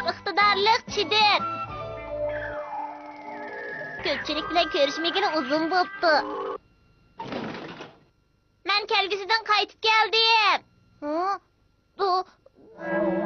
köp iqtidorliq chidir. Ko'pchilik bilan ko'rishmagani uzun bo'pti. Men kelgisidan qaytib keldim.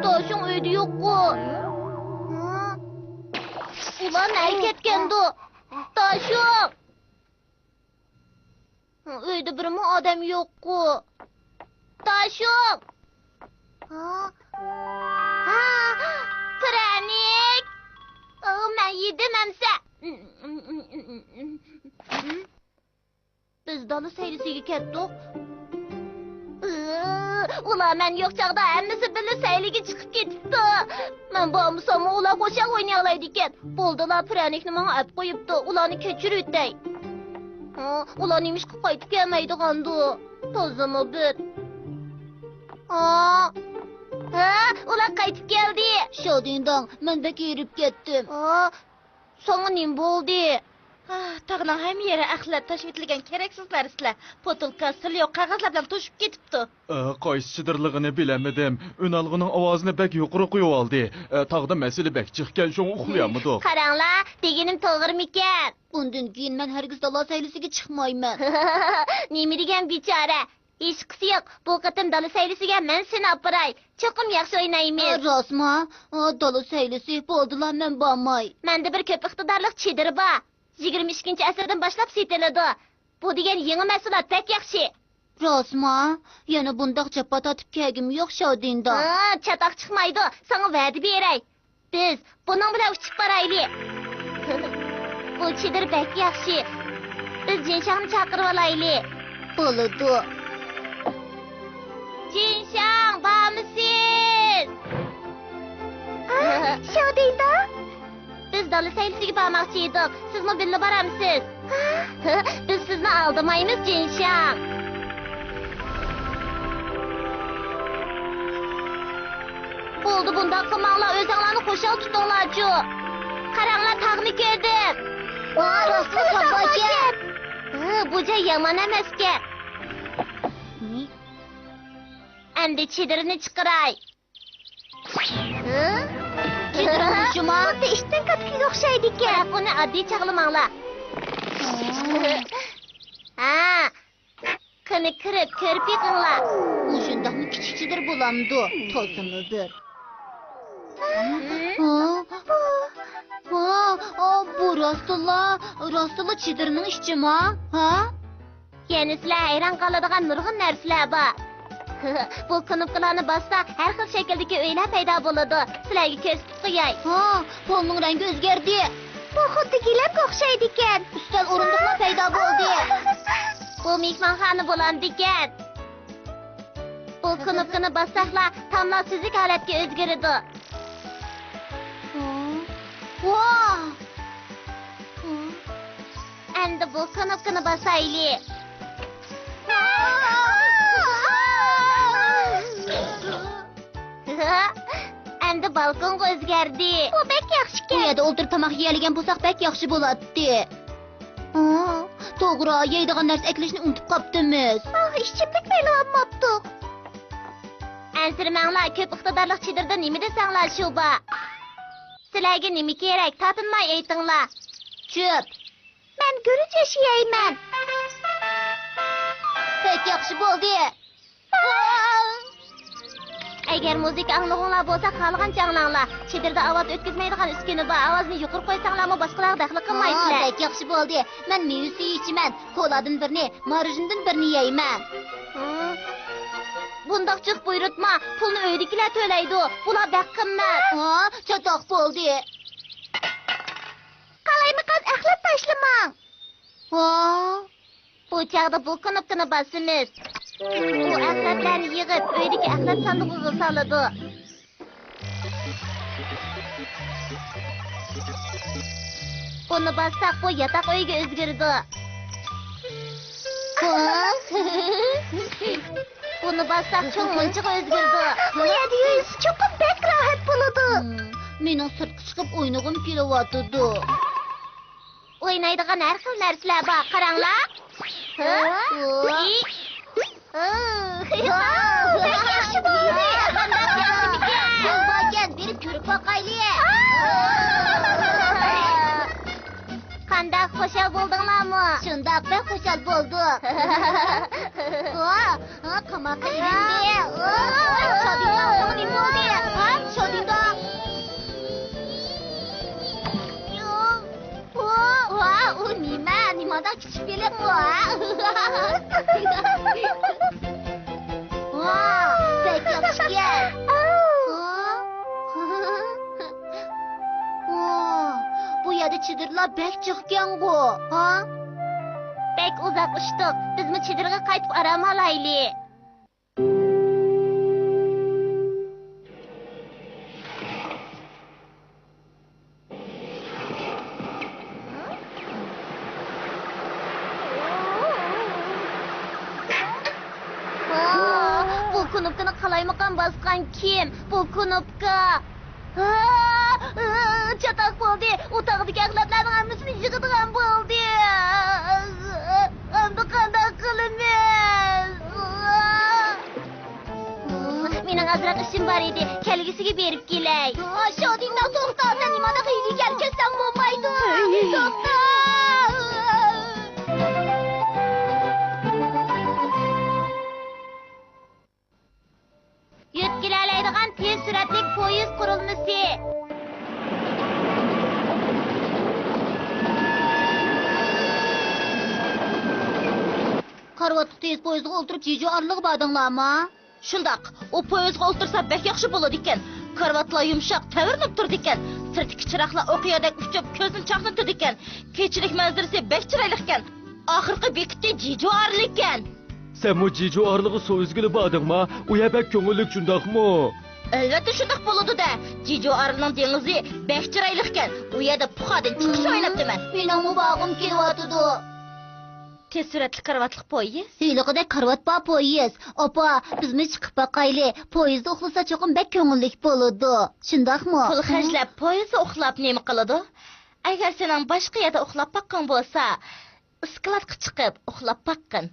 Toshun uyda yo'q-ku. Ulan nereye ketkendi? Toshun. Uyda birimi odam yo'q-ku. Toshun. Pranik. Men yedim amsa. Biz dala sayrisiga ketdik. Ular men yo'q chaqda hammasi birga sayliga chiqib ketibdi. Men bo'lmasam ular qo'shiq o'ynay oladi ekan. Bo'ldilar pranikni menga olib qo'yibdi. Ularni kechirib o'tay. Ular nima ish qilib qaytib kelmaydi-g'andu. Tozama bir. Ular qaytib keldi. Shodindon, men bek yurib ketdim. Sana nima bo'ldi? Tag'lan ham yeri axlat tashib etilgan keraksiz narslar, potilka, silyo, qog'ozlar bilan to'shib ketibdi. Qaysi chidirligini bilamadim. Önalg'ының ovozini bek yuqori qo'yib oldi. Tag'da masala bek chiqqan, sho'ng uxlayapmidik. Qaranglar, deganim to'g'rimikan? Bundan keyin men hargiz dala saylisiga chiqmayman. Nima degan bechora? Hech qisi yo'q. Bu qatim dala saylisiga men seni opiray. Cho'qim yaxshi o'ynaymiz. Rostmi? Dala saylisi bo'ldilar, men bormay. Menda bir ko'p iqtidorliq chidir bor. 22-asrdan boshlab setiladi. Bu degan yangi mahsulot pek yaxshi. Rostmi? Yana bundoq chappa tatib kelgim yo'q Shodinda. Chatoq chiqmaydi. Sana va'da beray. Biz buning bilan uchib boraylik. Bu chidir pek yaxshi. Biz Jinshangni chaqirib olaylik. Bo'ladi. Jinshang, bormisiz? Shodinda? Biz dala saylisiga bormoqchi edik. Sizmi birga boramsiz? Biz sizni aldamaymiz, Jinshang. Bo'ldi, bundoq qilmanglar, o'zinglarni qo'shal tutinglar-chu. Qaranglar, tag'ni ko'rdim. Rostmi, topagan. Bu joy yomon emas-ku. Endi chidirni chiqiray. Chidirni Xuddi ishdan qatqiga o'xshaydi ekan. Buni oddiy chaqlamanglar. Qani kirib, ko'rib yiqinglar. U shundaqmi kichik chidir bo'lamdi. Tozimi bir. Bu rostla chidirning ishchimi? Yana sizlar hayron qoladigan nurg'un narsalar bor. Bu knopkalarni bossa har xil shakldagi uylar paydo bo'ladi. Sizlarga ko'rsatib qo'yay. Polning rangi o'zgardi. Bu xuddi gilamga o'xshaydi ekan. Ustal o'rindiqlar paydo bo'ldi. Bu mehmonxona bo'ladi ekan. Bu knopkani bossaqlar tomlar suzuk holatga o'zgaradi. Endi bu knopkani bosaylik. Endi balkonga o'zgardi. Bu bek yaxshi-ku. Bu yerda o'ltirib tomoq yeyadigan bo'lsak bek yaxshi bo'ladi. To'g'ri, yeydigan narsa eklashni unutib qopdimiz. Ishchimlik belolmabdi. Ansirmanglar, ko'p iqtidorli chidirda nima desanglar shu ba. Sizlarga nima kerak? Tatinmay aytinglar. Cho'p. Men guruch yashayman. Pek yaxshi bo'ldi. Agar muzika anglag'inglar bo'lsa, qolgancha anglanglar. Chidirda ovoz o'tkazmaydigan uskuna bor. Ovozni yuqori qo'ysanglarmi, boshqalar daxli qilmaysizlar. Pek yaxshi bo'ldi. Men meva suvi ichaman. Koladan birni, marojindan birni yeyman. Bundoq chiq buyurtma. Pulni uydagilar to'laydi. Bular bak qimmat. Chatoq bo'ldi. Qalaymiqaz axlat tashlamang. Bu chaqda bu knopkani bosimiz. Bu axlatlarni yig'ib, uydagi axlat sandig'iga soladi. Buni bossak, bu yotoq uyiga o'zgardi. Buni bossak, cho'ng munchiq o'zgardi. Bu yerda yurish cho'qim bek rohat bo'ladi. Mening sirtga chiqib o'ynag'im kelyapti. O'ynaydigan har xil narsalar bor, qaranglar. Yaxshi bo'ldi. Bo'lgan, berib ko'rib boqaylik. güzel bulduk. Kamaklı hindi. Şadida, o ne oldu? Şadida. O Nima da küçük bilim var. Pek yakışken. Bu yerda çadırlar bek çıkkan bu. Bek uzaklaştık. Biz mi çadırga qaytib aram alayli? Bu knopkani qalaymagan basgan kim? Bu knopka. Çatak bo'ldi. O'tog'dagi axlatlarning hammasini yig'adigan bo'ldi. Endi qanday qilamiz? Mening azroq ishim bor edi. Kelgisiga berib kelay. Shodingdan to'xta, sen nimada hiyli kelkasdan bo'lmaydi. To'xta! Yetkilaydigan tez süratli poyezd qurilmasi. Karvatlı tez poyezdga o'ltirib jeju arliq badinglarmi? Shundoq, u poyezdga o'ltirsa bek yaxshi bo'ladi ekan. Karvatlar yumshoq, tavirnib turdi ekan. Sirtdagi chiroqlar o'qiyadak uchib, ko'zni chaqnatdi ekan. Kechilik manzarasi bek chiroyli ekan. Oxirgi bekitda jeju arliq ekan. Sen bu cici arlığı su üzgülü badığma, uya bek köngüllük şundakmı? Albatta shundoq bo'ladi-da. Jeju arlining dengizi bek chiroyli ekan. U yerda puxadan chiqish o'ylabdiman. Mening mubog'im kelyotidi. Tez suratli karvatli poyezd. Siyliqida karvat bor poyezd. Opa, bizmi chiqib baqayli. Poyezdda uxlasa cho'qim bek ko'ngillik bo'ladi. Shundaqmi? Pul xarjlab poyezdda uxlab nima qiladi? Agar sening boshqa yerda uxlab baqqan bo'lsa, iskladga chiqib uxlab baqqin.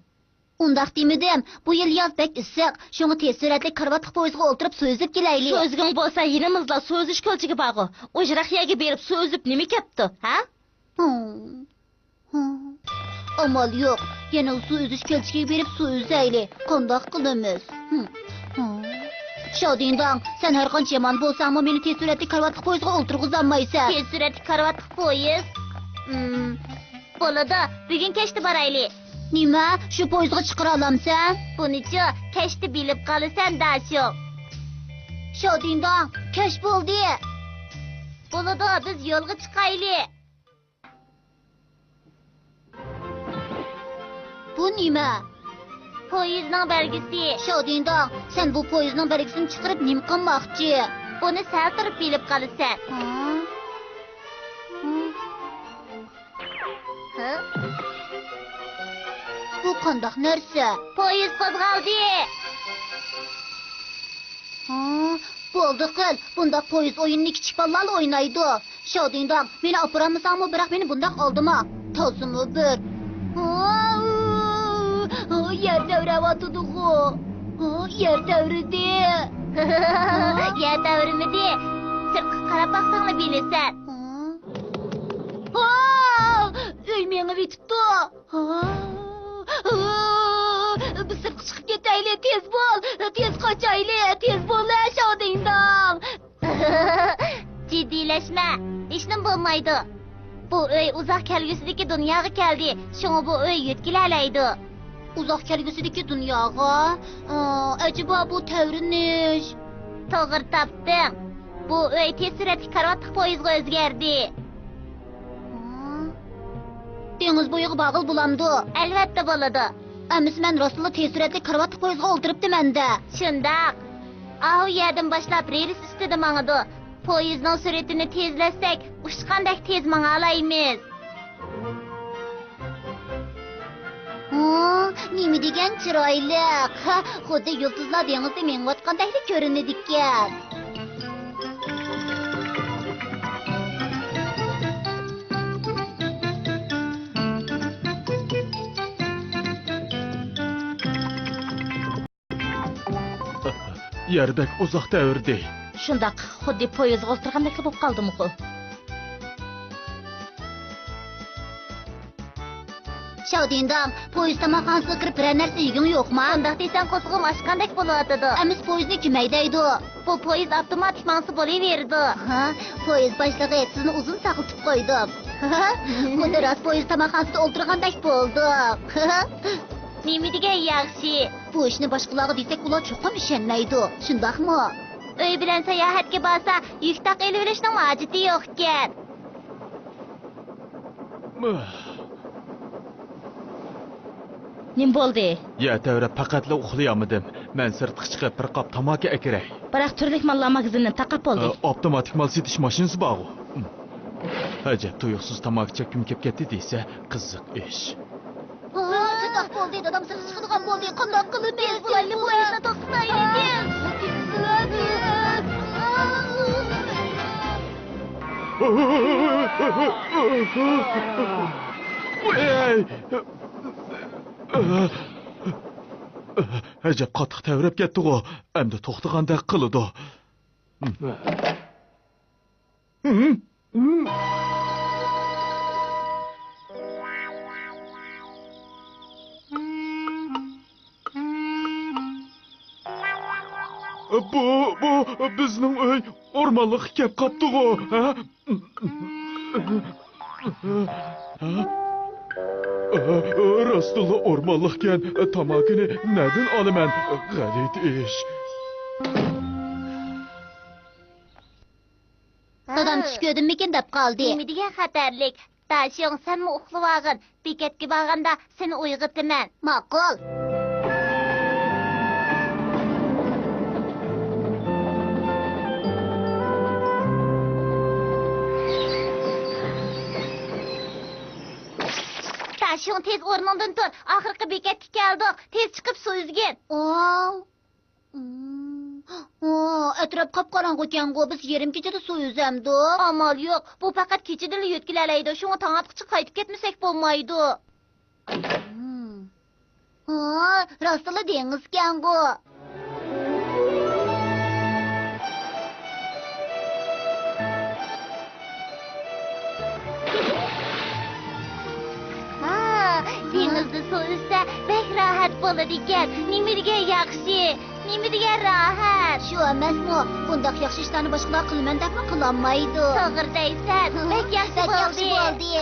Undaq demidim. Bu yil yoz bek issiq. Shunga tez suratli karvatli poyezdga o'ltirib so'zib kelayli. So'zging bo'lsa, yinimizla so'zish ko'lchiga bag'u. Ojraxiyaga berib so'zib nima kepti, ha? Amal yo'q. Yana su uzish kelchiga berib su uzayli. Qandoq qilamiz? Shodingdan, sen har qancha yomon bo'lsangmi, meni tez suratli karvatli poyezdga o'ltirg'izolmaysan. Tez suratli karvatli poyezd? Bo'ladi, bugun kechda borayli. Nima? Shu poyezdga chiqara olamsan? Bunichi kechda bilib qolasan dasho. Shodingdan, kech bo'ldi. Bo'ladi, biz yo'lga chiqayli. Bu nima? Poyezdning belgisi. Shodingdan, sen bu poyezdning belgisini chiqarib nima qilmoqchi? Buni sal turib bilib qolasan. Bu qandoq narsa? Poyezd qo'zg'aldi. Bo'ldi qil. Bunda poyezd o'yinni kichik bolalar o'ynaydi. Shodingdan, meni opiramisanmi, biroq meni bundoq oldimi? Tozimi bir. Yer davravatidi-ku. Yer davridi. Yer davrimidi. Sirtqa qarab baqsanglar bilasan. Uy meni bitibdi. Biz sirtqa chiqib ketayli, tez bo'l. Tez qochayli, tez bo'l, Shodingdan. Jiddiylashma. Hech nima bo'lmaydi. Bu uy uzoq kelgusidagi dunyoga keldi. Shunga bu uy yetkilaydi. Uzoq kelgusidagi dunyoga? Acaba bu tavrinish? To'g'ri topding. Bu uy tez suratli karvatli poyezdga o'zgardi. Dengiz bo'yiga bog'il bo'lamdi. Albatta bo'ladi. Amis men rostla tez suratli karvatli poyezdga o'ltiribdiman-da. Shundoq. Ahu yerdan boshlab rels ustida mangadi. Poyezdning suratini tezlasak, ushqandek tez manga olaymiz. Nima degan chiroyli. Xuddi yulduzlar dengizda mengayotgandek ko'rinadi ekan. Yer bek uzak davrdi. Shundoq, xuddi poyezdga o'ltirgandek bo'lib qoldimi-ku? Çağdıyından, poyuz tamaqhanısına kirib biror narsa yegin yo'qmi? Undaq desang qo'zig'im ochgandek bo'laydi. Amiz poyuzni kim haydaydi? Bu poyezd avtomatik mansi bo'laverdi. Ha, poyez boshlig'i sizni uzun saqlatib qo'ydim. Xuddi rost poyez tamaqhanisida o'ltirgandek bo'ldik. Nima degan yaxshi. Bu ishni boshqalarga desak, ular cho'qim ishonmaydi. Shundaqmi? Uy bilan sayohatga borsa, yuk taqib olishning hojati yo'q ekan. Nim bo'ldi? Ya davra faqatla uxlayamadim. Men sirtqa chiqib bir qop tamaki akiray. Biroq turlik mallar magazinini taqab oldik. Avtomatik mal setish mashinasi bor. Hajat tuyuqsiz tamaki chekkim kelib ketdi desa, qiziq ish. Shundoq bo'ldi, dadam sirtqa chiqadigan bo'ldi. Qandoq qilib Biz bularni poyezdni to'xtataylik. Ajab qattiq tavrab ketdi-ku. Endi to'xtagandek qiladi. Bu bizning uy o'rmonliq kelib qopdi-ku. Rastulla o'rmonliqkan tamakini nadan olaman? G'alit ish. Dadam tush ko'rdimmikin deb qoldi. Nima degan xatarlik. Dashing, senmi uxlavag'in. Bekatga borganda seni uyg'otaman. Ma'qul. Dashing, tez o'rningdan tur. Oxirgi bekatga keldik. Tez chiqib so'zgin. Atrof qop-qorong'u ekan-ku, biz yarim kechada suv yuzamdik. Amal yo'q. Bu faqat kechadala yetkilalaydi. Shunga tong atqicha qaytib ketmasak bo'lmaydi. Rostila dengiz ekan-ku. Dengizda suv yuzsa, bek rohat bo'ladi ekan. Nima degan yaxshi. Nima degan rohat. Shu emasmi? Bundaq yaxshi ishlarni boshqalar qilman debmi qilolmaydi. To'g'ri deysan. Bek yaxshi bo'ldi.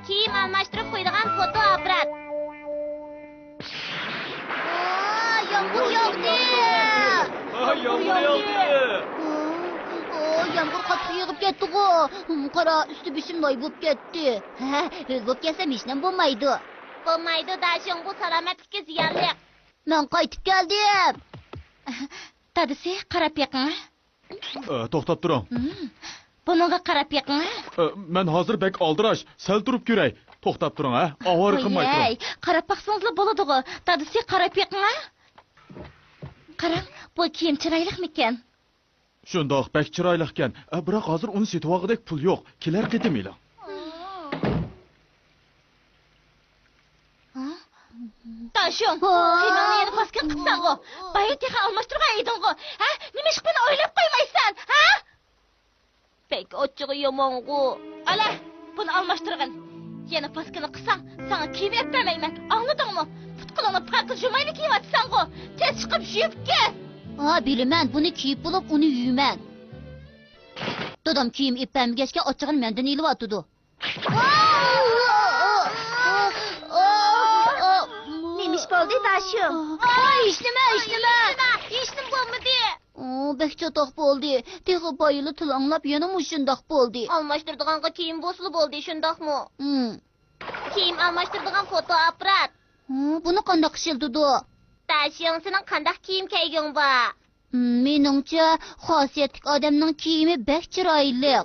Kiyim almashtirib qo'ydigan fotoapparat. Yomg'ir yog'di. Yomg'ir yog'di. Yomg'ir qattiq yog'ib ketdi-ku. Qara, usti bishim loy bo'lib ketdi. Ha, bo'lib ketsam hech nima bo'lmaydi. Bo'lmaydi, Dashing, bu salomatlikka ziyonli. Men qaytib keldim. Dadisi, qarab yiqing. To'xtab turing. Bunga qarab yiqing. Men hozir bek oldirash, sal turib ko'ray. To'xtab turing, ha? Avor qilmay turing. Qarab baqsangizlar bo'ladi-ku. Dadisi, qarab yiqing. Qarang, bu kiyim chiroylimikan? Shundoq bek chiroyli ekan. Biroq hozir uni setvoqdek pul yo'q. Kelar ketiminglar. Dashing, kiyimni yana pastga qilsan-ku. Bayotga almashtirgan eding-ku. Ha? Nima ish buni o'ylab qo'ymaysan, ha? Bek ochig'i yomon-ku. Ala, buni almashtirgin. Yana pastgani qilsang, sana kiyim etmayman. Angladingmi? Futqulini farqi jumayli kiymaysan-ku. Tez chiqib yuvib kel. Bilaman, buni kiyib bo'lib, uni yuyman. Dadam kiyim ipamgachga ochig'ini mendan ilyapti. Nemish bo'ldi, Dashing? Hech nima bo'lmadi. Bek chatoq bo'ldi. Texi boyili til anglab yana mushundoq bo'ldi. Almashtirdiganqa kiyim bo'sli bo'ldi, shundoqmi? Kiyim almashtirdigan fotoapparat. Buni qanday qishildi-du? Dashing, sening qanday kiyim kiyging bor? Meningcha, xosiyatli odamning kiyimi bek chiroyli.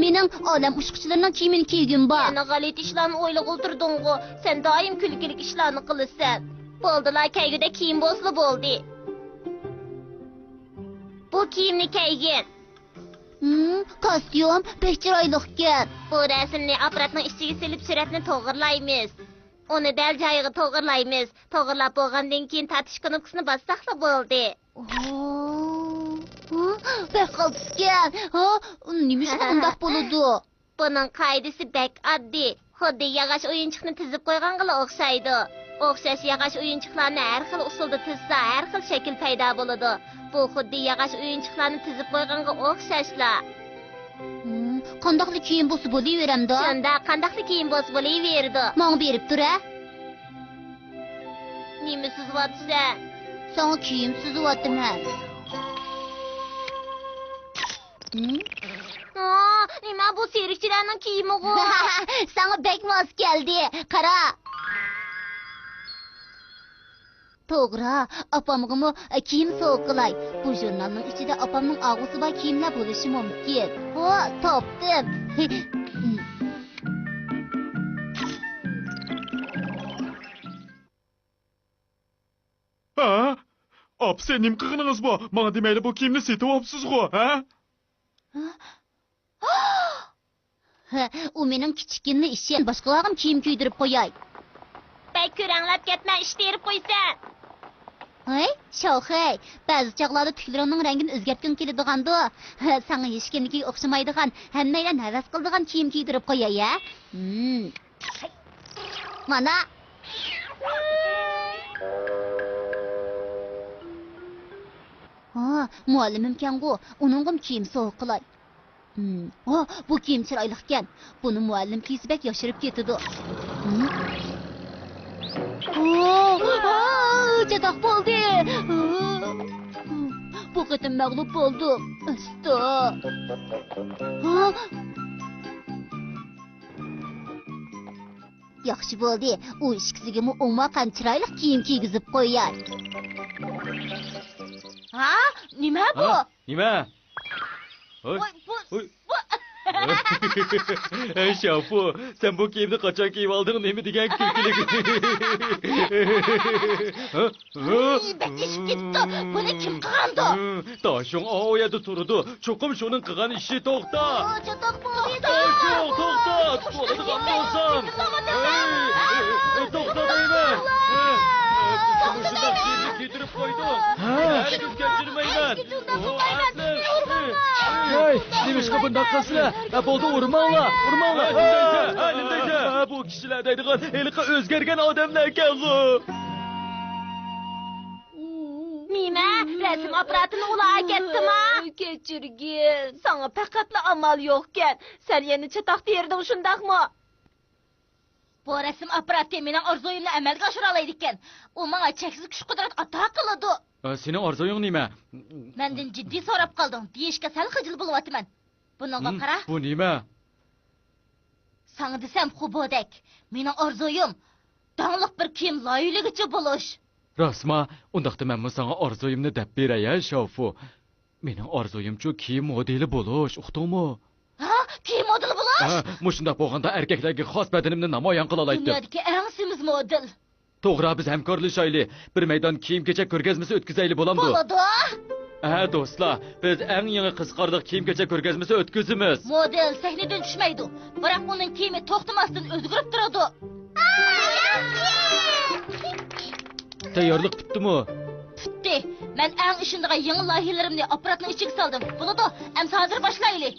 Mening olam ushqichilarining kiyimini kiygim bor. Yana g'alit ishlarni o'ylab o'tirding-ku. Sen doim kulkilik ishlarni qilasan. Bo'ldilar, kaygida kiyim bo'sli bo'ldi. Bu kiyimni kiygin. Kostyum bek chiroyli ekan. Bu rasmni apparatning ichiga silib suratni to'g'irlaymiz. Uni dal joyiga to'g'irlaymiz. To'g'irlab bo'lgandan keyin tatish knopkasini bossaqla bo'ldi. Bek qaltıskən. Ha, nimiş undaq boludu? Bunun qaydası bek addi. Xuddi yağaç oyuncuqni tizib qo'yganga o'xshaydi. O'xshash yağaç oyuncuqlarni har xil usulda tizsa, har xil shakl paydo bo'ladi. Bu xuddi yağaç oyuncuqlarni tizib qo'yganga o'xshashla. Qandaqlı kiyim bolsa bo'laveramda? Shunda qandaqli kiyim bo'lsa bo'laverdi. Manga berib tur-a. Nima sizyapsan? Sana kiyim sizyaptım ha. Nima bu serikchilarning kiyimi-ku? Sana bek mos geldi. Qara. To'g'ri, opamg'imi kiyim sovuq qilay. Bu jurnalning ichida opamning og'usi bor kiyimlar bo'lishi mumkin. Ho, topdim. Ha? Ap sen nim qığınınız bu? Bana demeli bu kimni setib opsizgu, ha? U mening kichkinni ishim. Boshqalarga kiyim kiydirib qo'yay. Bek ko'ranglab ketma, ish terib qo'ysan. Hey, Shoxey, ba'zi chaqlarda tuklaringning rangini o'zgartging keladigan-da. Sana hech kimnikiga o'xshamaydigan, hammalar havas qiladigan kiyim kiydirib qo'yay, ya. Mana. Muallimim ekan-ku, uningga kiyim sovuq qilay. Bu kiyim chiroyli ekan. Buni muallim kiysa bek yoshirib ketadi. Chatoq bo'ldi. Bu qatim mag'lub bo'ldim. Usta. Yaxshi bo'ldi. U ishkisiga o'ngmaqan chiroyli kiyim kiygizib qo'yar. Ha? Nima bu? Nima? Voy, bu. Ey Şafu, sen bu kiyimni kaçan giyip aldın değil mi diyen külkülük? Betiş gitti. Bunu kim kıgandı? Taşın o yadı turudu. Çokum şunun kıgan işi tokta. Çatak bo'ldi. Çok tokta. Tuğladı kanlı olsam. Tokta değil mi? Şundan kiyimni giydirip koydum. Her gün geçirmeyin ben. Hey, demiş kapın dakikasıyla. Boldu urmanla. Elimdeyse. Bu kişilerdeydiğin elika özgergen adamlar geldi. Nima? Resim aparatini ular ketdimi? Kechirgin. Sana faqatla amal yo'qkan. Sen yana chatoq terding, shundaqmi? Bu resim aparati mening orzuyimni amalga oshira oladi ekan. U menga cheksiz kuch-qudrat ato qiladi. Senin arzuyun nima? Mendan jiddiy so'rab qolding. Deyishga sal xijil bo'lyapman. Buningga qara. Bu nima? Sana desem xubodek. Mening orzuyim dangliq bir kiyim loyiligicha bo'lish. Rasma, undaqda men sana arzuyimni deb beray, Şafu. Mening arzuyim şu kiyim modeli bo'lish, uqdingmi? Ha, kiyim modeli bo'lish? Mushunda bo'lganda erkaklarga xos badanimni namoyon qila olaydim. Dunyodagi eng semiz model. To'g'ri, biz hamkorlashaylik. Bir maydon kiyim-kechak ko'rgazmasi o'tkazaylik bo'lamdi. Bo'ladi. Do'stlar, biz eng yangi qizqardiq kiyim-kechak ko'rgazmasi o'tkazamiz. Model sahnadan tushmaydi. Biroq uning kiyimi to'xtamasdan o'zgarib turadi. Tayyorlik bitdimi? Bitti. Men eng ishindag'an yangi loyihalarimni apparatning ichiga soldim. Bo'ladi. Endi hozir boshlaylik.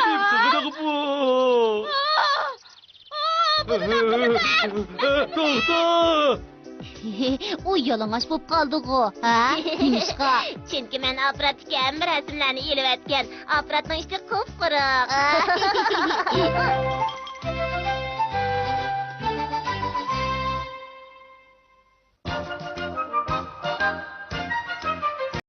Nim sığınıq bu. To'xta! U yalang'och bo'lib qoldi-ku. Ha? Nimishqa? Chunki men aparatga hamma rasmlarni ilib atgan. Aparatning ichi qup-quruq.